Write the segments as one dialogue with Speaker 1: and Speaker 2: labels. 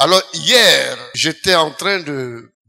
Speaker 1: Alors hier, j'étais en train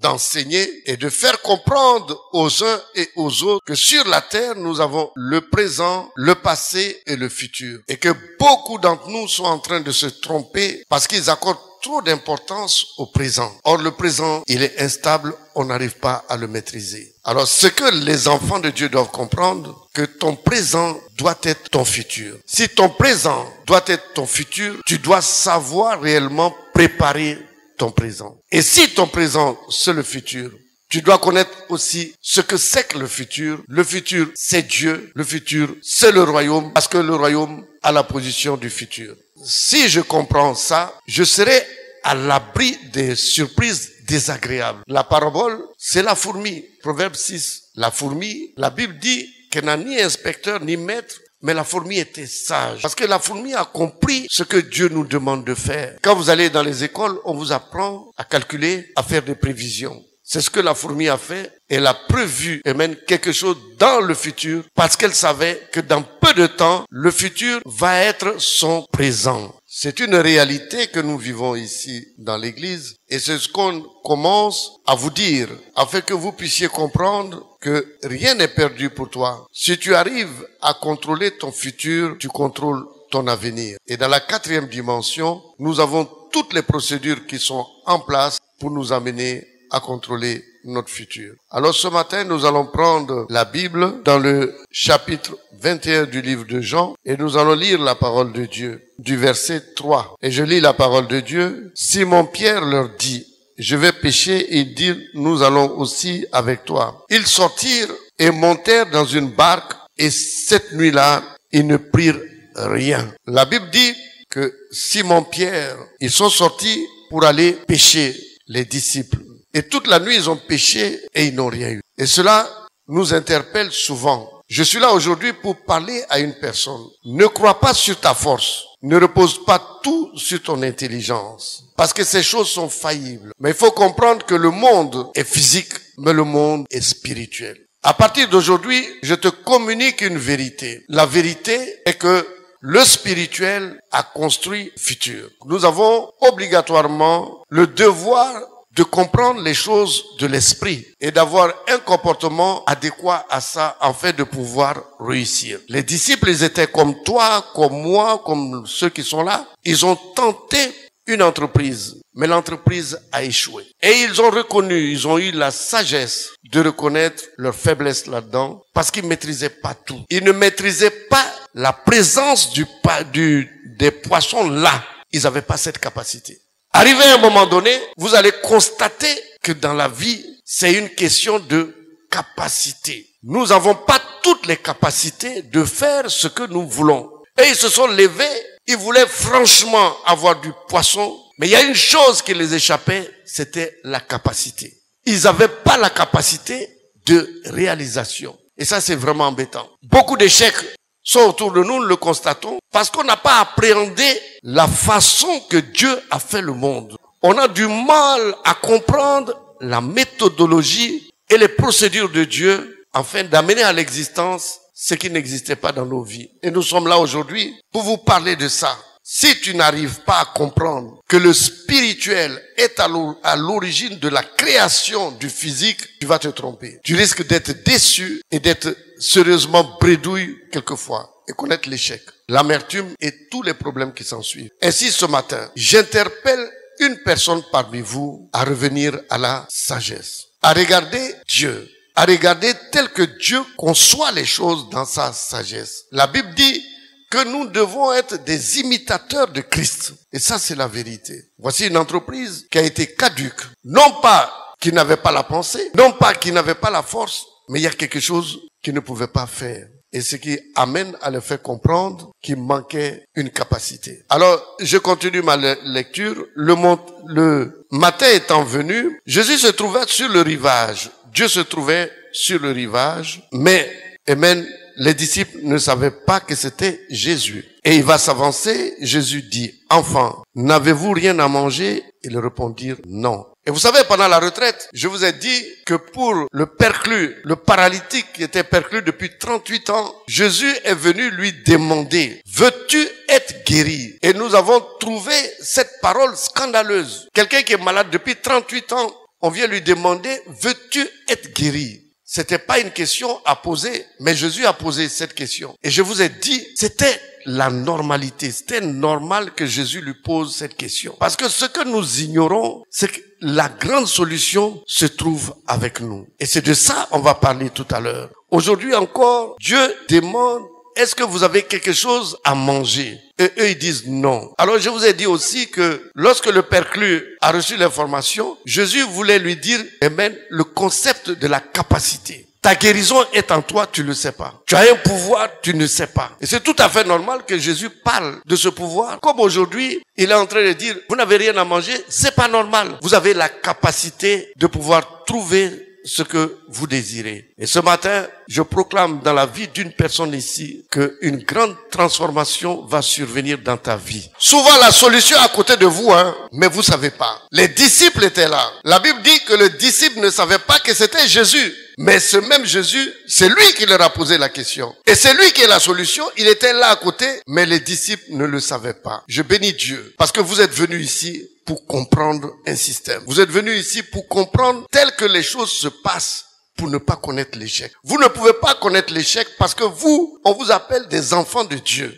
Speaker 1: d'enseigner et de faire comprendre aux uns et aux autres que sur la terre, nous avons le présent, le passé et le futur. Et que beaucoup d'entre nous sont en train de se tromper parce qu'ils accordent trop d'importance au présent. Or, le présent, il est instable, on n'arrive pas à le maîtriser. Alors, ce que les enfants de Dieu doivent comprendre, que ton présent doit être ton futur. Si ton présent doit être ton futur, tu dois savoir réellement préparer ton présent. Et si ton présent, c'est le futur, tu dois connaître aussi ce que c'est que le futur. Le futur, c'est Dieu. Le futur, c'est le royaume, parce que le royaume a la position du futur. Si je comprends ça, je serai à l'abri des surprises désagréables. La parabole, c'est la fourmi. Proverbe 6. La fourmi, la Bible dit qu'elle n'a ni inspecteur ni maître, mais la fourmi était sage. Parce que la fourmi a compris ce que Dieu nous demande de faire. Quand vous allez dans les écoles, on vous apprend à calculer, à faire des prévisions. C'est ce que la fourmi a fait. Elle a prévu et même quelque chose dans le futur parce qu'elle savait que dans peu de temps, le futur va être son présent. C'est une réalité que nous vivons ici dans l'église et c'est ce qu'on commence à vous dire afin que vous puissiez comprendre que rien n'est perdu pour toi. Si tu arrives à contrôler ton futur, tu contrôles ton avenir. Et dans la 4e dimension, nous avons toutes les procédures qui sont en place pour nous amener à contrôler notre futur. Alors ce matin, nous allons prendre la Bible dans le chapitre 21 du livre de Jean et nous allons lire la parole de Dieu du verset 3. Et je lis la parole de Dieu. Simon-Pierre leur dit, je vais pêcher, et ils dirent, nous allons aussi avec toi. Ils sortirent et montèrent dans une barque et cette nuit-là, ils ne prirent rien. La Bible dit que Simon-Pierre, ils sont sortis pour aller pêcher, les disciples. Et toute la nuit, ils ont pêché et ils n'ont rien eu. Et cela nous interpelle souvent. Je suis là aujourd'hui pour parler à une personne. Ne crois pas sur ta force. Ne repose pas tout sur ton intelligence. Parce que ces choses sont faillibles. Mais il faut comprendre que le monde est physique, mais le monde est spirituel. À partir d'aujourd'hui, je te communique une vérité. La vérité est que le spirituel a construit le futur. Nous avons obligatoirement le devoir de comprendre les choses de l'esprit et d'avoir un comportement adéquat à ça afin de pouvoir réussir. Les disciples, ils étaient comme toi, comme moi, comme ceux qui sont là. Ils ont tenté une entreprise, mais l'entreprise a échoué. Et ils ont reconnu, ils ont eu la sagesse de reconnaître leur faiblesse là-dedans parce qu'ils maîtrisaient pas tout. Ils ne maîtrisaient pas la présence des poissons là. Ils n'avaient pas cette capacité. Arrivé à un moment donné, vous allez constater que dans la vie, c'est une question de capacité. Nous n'avons pas toutes les capacités de faire ce que nous voulons. Et ils se sont levés, ils voulaient franchement avoir du poisson, mais il y a une chose qui les échappait, c'était la capacité. Ils n'avaient pas la capacité de réalisation. Et ça, c'est vraiment embêtant. Beaucoup d'échecs sont autour de nous, nous le constatons, parce qu'on n'a pas appréhendé la façon que Dieu a fait le monde. On a du mal à comprendre la méthodologie et les procédures de Dieu afin d'amener à l'existence ce qui n'existait pas dans nos vies. Et nous sommes là aujourd'hui pour vous parler de ça. Si tu n'arrives pas à comprendre que le spirituel est à l'origine de la création du physique, tu vas te tromper. Tu risques d'être déçu et d'être sérieusement bredouille quelquefois et connaître l'échec, l'amertume et tous les problèmes qui s'en suivent. Ainsi ce matin, j'interpelle une personne parmi vous à revenir à la sagesse, à regarder Dieu, à regarder tel que Dieu conçoit les choses dans sa sagesse. La Bible dit que nous devons être des imitateurs de Christ. Et ça, c'est la vérité. Voici une entreprise qui a été caduque. Non pas qui n'avait pas la pensée, non pas qui n'avait pas la force, mais il y a quelque chose qu'il ne pouvait pas faire. Et ce qui amène à le faire comprendre qu'il manquait une capacité. Alors, je continue ma lecture. Le matin étant venu, Jésus se trouvait sur le rivage. Dieu se trouvait sur le rivage, mais, amen, les disciples ne savaient pas que c'était Jésus. Et il va s'avancer, Jésus dit, « Enfants, n'avez-vous rien à manger ?» Ils répondirent « Non. » Et vous savez, pendant la retraite, je vous ai dit que pour le perclus, le paralytique qui était perclus depuis 38 ans, Jésus est venu lui demander, veux-tu être guéri? Et nous avons trouvé cette parole scandaleuse. Quelqu'un qui est malade depuis 38 ans, on vient lui demander, veux-tu être guéri? C'était pas une question à poser, mais Jésus a posé cette question. Et je vous ai dit, c'était la normalité. C'était normal que Jésus lui pose cette question. Parce que ce que nous ignorons, c'est que la grande solution se trouve avec nous. Et c'est de ça on va parler tout à l'heure. Aujourd'hui encore, Dieu demande, est-ce que vous avez quelque chose à manger? Et eux, ils disent non. Alors, je vous ai dit aussi que lorsque le perclus a reçu l'information, Jésus voulait lui dire, amen, le concept de la capacité. Ta guérison est en toi, tu ne le sais pas. Tu as un pouvoir, tu ne sais pas. Et c'est tout à fait normal que Jésus parle de ce pouvoir. Comme aujourd'hui, il est en train de dire, vous n'avez rien à manger, c'est pas normal. Vous avez la capacité de pouvoir trouver ce que vous désirez. Et ce matin, je proclame dans la vie d'une personne ici qu'une grande transformation va survenir dans ta vie. Souvent, la solution est à côté de vous, mais vous savez pas. Les disciples étaient là. La Bible dit que le disciple ne savait pas que c'était Jésus. Mais ce même Jésus, c'est lui qui leur a posé la question. Et c'est lui qui est la solution. Il était là à côté, mais les disciples ne le savaient pas. Je bénis Dieu, parce que vous êtes venus ici pour comprendre un système. Vous êtes venus ici pour comprendre tel que les choses se passent pour ne pas connaître l'échec. Vous ne pouvez pas connaître l'échec parce que vous, on vous appelle des enfants de Dieu.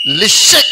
Speaker 1: L'échec,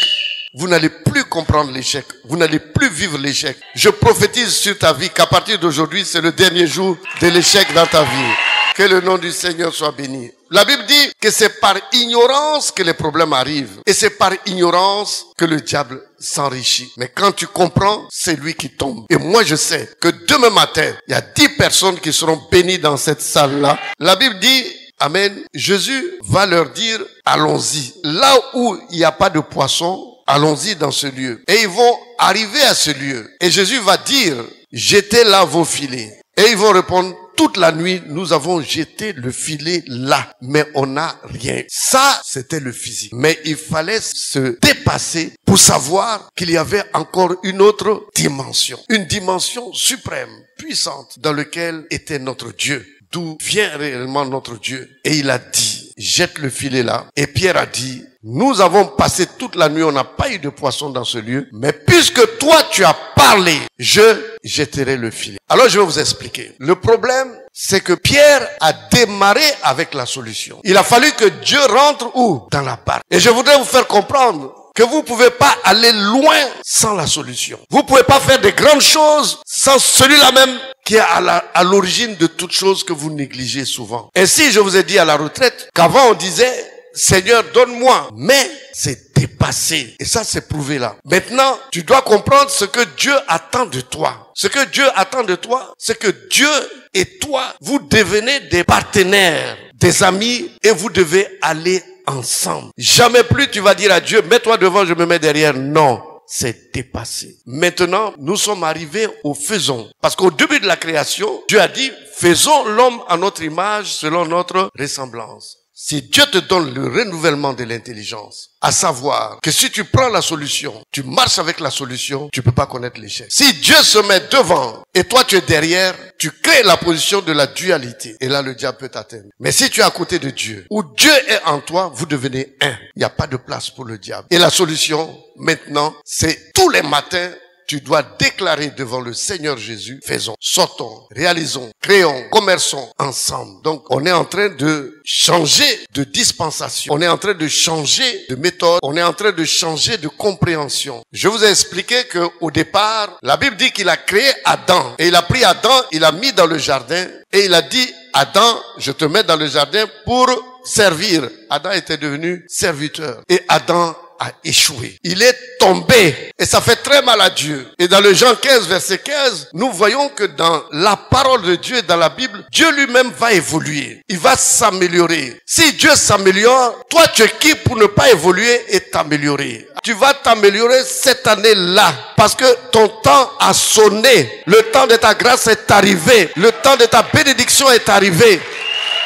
Speaker 1: vous n'allez plus comprendre l'échec. Vous n'allez plus vivre l'échec. Je prophétise sur ta vie qu'à partir d'aujourd'hui, c'est le dernier jour de l'échec dans ta vie. Que le nom du Seigneur soit béni. La Bible dit que c'est par ignorance que les problèmes arrivent. Et c'est par ignorance que le diable s'enrichit. Mais quand tu comprends, c'est lui qui tombe. Et moi, je sais que demain matin, il y a 10 personnes qui seront bénies dans cette salle-là. La Bible dit, amen, Jésus va leur dire, allons-y. Là où il n'y a pas de poisson, allons-y dans ce lieu. Et ils vont arriver à ce lieu. Et Jésus va dire, jetez là vos filets. Et ils vont répondre, toute la nuit, nous avons jeté le filet là, mais on n'a rien. Ça, c'était le physique. Mais il fallait se dépasser pour savoir qu'il y avait encore une autre dimension. Une dimension suprême, puissante, dans laquelle était notre Dieu. D'où vient réellement notre Dieu. Et il a dit, jette le filet là. Et Pierre a dit, nous avons passé toute la nuit, on n'a pas eu de poisson dans ce lieu. Mais puisque toi tu as parlé, je jetterai le filet. Alors je vais vous expliquer. Le problème, c'est que Pierre a démarré avec la solution. Il a fallu que Dieu rentre où? Dans la barque. Et je voudrais vous faire comprendre que vous pouvez pas aller loin sans la solution. Vous pouvez pas faire de grandes choses sans celui-là même qui est à l'origine de toutes choses que vous négligez souvent. Ainsi, je vous ai dit à la retraite qu'avant on disait, Seigneur, donne-moi. Mais c'est dépassé. Et ça, c'est prouvé là. Maintenant, tu dois comprendre ce que Dieu attend de toi. Ce que Dieu attend de toi, c'est que Dieu et toi, vous devenez des partenaires, des amis, et vous devez aller ensemble. Jamais plus tu vas dire à Dieu, mets-toi devant, je me mets derrière. Non. C'est dépassé. Maintenant, nous sommes arrivés au faisons. Parce qu'au début de la création, Dieu a dit, faisons l'homme à notre image selon notre ressemblance. Si Dieu te donne le renouvellement de l'intelligence, à savoir que si tu prends la solution, tu marches avec la solution, tu peux pas connaître l'échec. Si Dieu se met devant et toi tu es derrière, tu crées la position de la dualité. Et là, le diable peut t'atteindre. Mais si tu es à côté de Dieu, où Dieu est en toi, vous devenez un. Il n'y a pas de place pour le diable. Et la solution, maintenant, c'est tous les matins, tu dois déclarer devant le Seigneur Jésus, faisons, sortons, réalisons, créons, commerçons ensemble. Donc, on est en train de changer de dispensation. On est en train de changer de méthode. On est en train de changer de compréhension. Je vous ai expliqué qu'au départ, la Bible dit qu'il a créé Adam. Et il a pris Adam, il l'a mis dans le jardin. Et il a dit, Adam, je te mets dans le jardin pour servir. Adam était devenu serviteur. Et Adam a échoué. Il est tombé. Et ça fait très mal à Dieu. Et dans le Jean 15, verset 15, nous voyons que dans la parole de Dieu, dans la Bible, Dieu lui-même va évoluer. Il va s'améliorer. Si Dieu s'améliore, toi tu es qui pour ne pas évoluer et t'améliorer? Tu vas t'améliorer cette année-là. Parce que ton temps a sonné. Le temps de ta grâce est arrivé. Le temps de ta bénédiction est arrivé.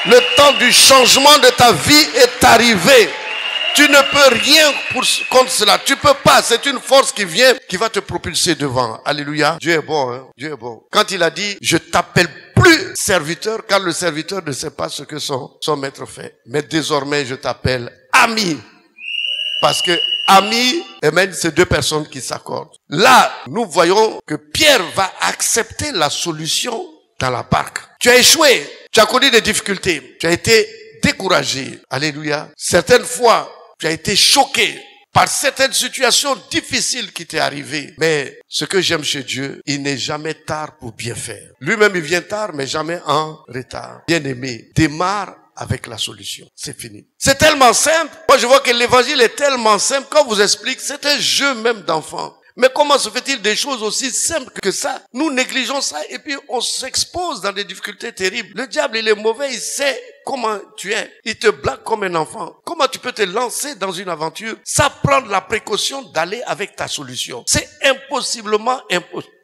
Speaker 1: Le temps du changement de ta vie est arrivé. Tu ne peux rien contre cela. Tu peux pas. C'est une force qui vient, qui va te propulser devant. Alléluia. Dieu est bon, hein. Dieu est bon. Quand il a dit, je t'appelle plus serviteur, car le serviteur ne sait pas ce que son maître fait. Mais désormais, je t'appelle ami. Parce que ami, amen, c'est deux personnes qui s'accordent. Là, nous voyons que Pierre va accepter la solution dans la barque. Tu as échoué. Tu as connu des difficultés. Tu as été découragé. Alléluia. Certaines fois, tu as été choqué par certaines situations difficiles qui t'est arrivées. Mais ce que j'aime chez Dieu, il n'est jamais tard pour bien faire. Lui-même, il vient tard, mais jamais en retard. Bien-aimé, démarre avec la solution. C'est fini. C'est tellement simple. Moi, je vois que l'évangile est tellement simple. Quand on vous explique, c'est un jeu même d'enfant. Mais comment se fait-il des choses aussi simples que ça? Nous négligeons ça et puis on s'expose dans des difficultés terribles. Le diable, il est mauvais, il sait comment tu es. Il te blague comme un enfant. Comment tu peux te lancer dans une aventure sans prendre la précaution d'aller avec ta solution? C'est impossiblement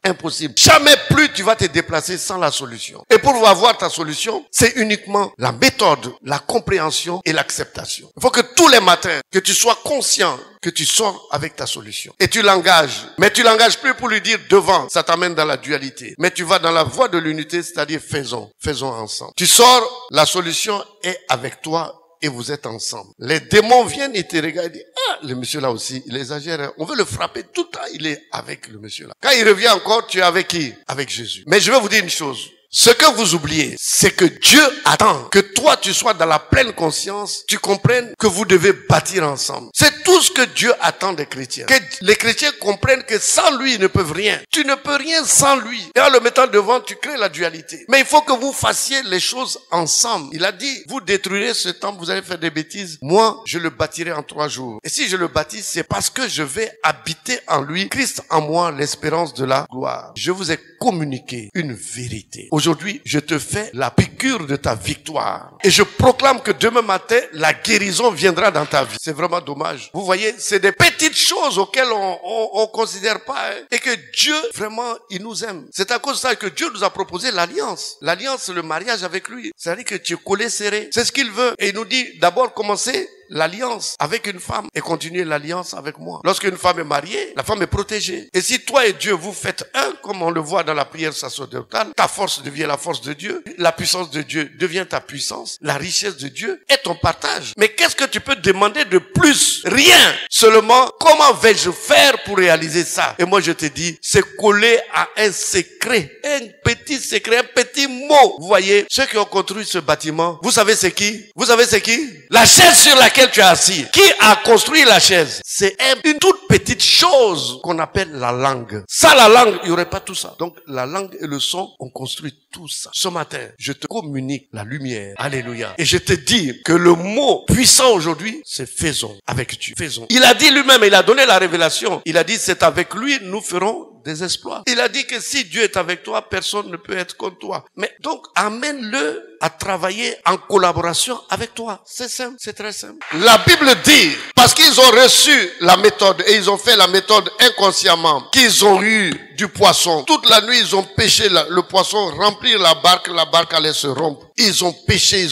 Speaker 1: impossible. Jamais plus tu vas te déplacer sans la solution. Et pour avoir ta solution, c'est uniquement la méthode, la compréhension et l'acceptation. Il faut que tous les matins, que tu sois conscient que tu sors avec ta solution. Et tu l'engages. Mais tu l'engages plus pour lui dire devant. Ça t'amène dans la dualité. Mais tu vas dans la voie de l'unité, c'est-à-dire faisons ensemble. Tu sors, la solution est avec toi et vous êtes ensemble. Les démons viennent et te regardent et disent, ah, le monsieur là aussi, il exagère. On veut le frapper tout le temps, il est avec le monsieur là. Quand il revient encore, tu es avec qui? Avec Jésus. Mais je vais vous dire une chose. Ce que vous oubliez, c'est que Dieu attend que toi tu sois dans la pleine conscience, tu comprennes que vous devez bâtir ensemble. C'est tout ce que Dieu attend des chrétiens. Que les chrétiens comprennent que sans lui, ils ne peuvent rien. Tu ne peux rien sans lui. Et en le mettant devant, tu crées la dualité. Mais il faut que vous fassiez les choses ensemble. Il a dit, vous détruirez ce temple, vous allez faire des bêtises. Moi, je le bâtirai en 3 jours. Et si je le bâtis, c'est parce que je vais habiter en lui, Christ en moi, l'espérance de la gloire. Je vous ai communiqué une vérité. Aujourd'hui, je te fais la piqûre de ta victoire. Et je proclame que demain matin, la guérison viendra dans ta vie. C'est vraiment dommage. Vous voyez, c'est des petites choses auxquelles on considère pas. Hein. Et que Dieu, vraiment, il nous aime. C'est à cause de ça que Dieu nous a proposé l'alliance. L'alliance, c'est le mariage avec lui. C'est-à-dire que tu es collé serré. C'est ce qu'il veut. Et il nous dit d'abord commencer l'alliance avec une femme et continuer l'alliance avec moi. Lorsqu'une femme est mariée, la femme est protégée. Et si toi et Dieu vous faites un, comme on le voit dans la prière sacerdotale, ta force devient la force de Dieu, la puissance de Dieu devient ta puissance, la richesse de Dieu est ton partage. Mais qu'est-ce que tu peux demander de plus? Rien. Seulement, comment vais-je faire pour réaliser ça? Et moi je te dis, c'est collé à un secret, un petit secret, un petit mot. Vous voyez, ceux qui ont construit ce bâtiment, vous savez c'est qui? Vous savez c'est qui? La chaise sur laquelle tu es assis. Qui a construit la chaise? C'est une toute petite chose qu'on appelle la langue. Sans la langue, il n'y aurait pas tout ça. Donc la langue et le son ont construit tout ça. Ce matin, je te communique la lumière. Alléluia. Et je te dis que le mot puissant aujourd'hui, c'est faisons avec Dieu. Faisons. Il a dit lui-même, il a donné la révélation. Il a dit c'est avec lui nous ferons des exploits. Il a dit que si Dieu est avec toi, personne ne peut être contre toi. Mais donc, amène-le à travailler en collaboration avec toi. C'est simple, c'est très simple. La Bible dit, parce qu'ils ont reçu la méthode et ils ont fait la méthode inconsciemment, qu'ils ont eu du poisson. Toute la nuit, ils ont pêché le poisson, remplir la barque allait se rompre. Ils ont péché.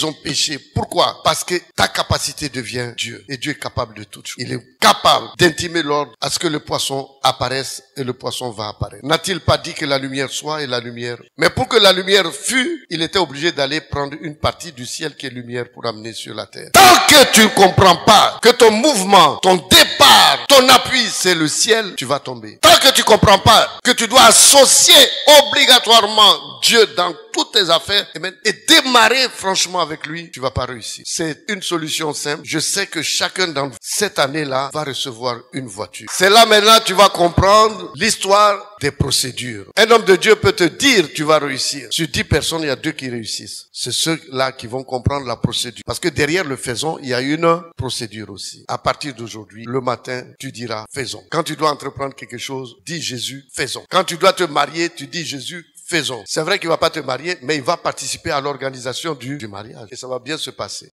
Speaker 1: Pourquoi? Parce que ta capacité devient Dieu. Et Dieu est capable de tout. Il est capable d'intimer l'ordre à ce que le poisson apparaisse et le poisson va apparaître. N'a-t-il pas dit que la lumière soit et la lumière? Mais pour que la lumière fût, il était obligé d'aller prendre une partie du ciel qui est lumière pour amener sur la terre. Tant que tu ne comprends pas que ton mouvement, ton départ, ton appui, c'est le ciel, tu vas tomber. Tant que tu ne comprends pas que tu dois associer obligatoirement Dieu dans toutes tes affaires et démarrer franchement avec lui, tu vas pas réussir. C'est une solution simple. Je sais que chacun dans cette année-là va recevoir une voiture. C'est là maintenant tu vas comprendre l'histoire des procédures. Un homme de Dieu peut te dire tu vas réussir. Sur 10 personnes, il y a 2 qui réussissent. C'est ceux-là qui vont comprendre la procédure. Parce que derrière le faisons, il y a une procédure aussi. À partir d'aujourd'hui, le matin, tu diras faisons. Quand tu dois entreprendre quelque chose, dis Jésus, faisons. Quand tu dois te marier, tu dis Jésus, faisons. C'est vrai qu'il va pas te marier, mais il va participer à l'organisation du mariage. Et ça va bien se passer.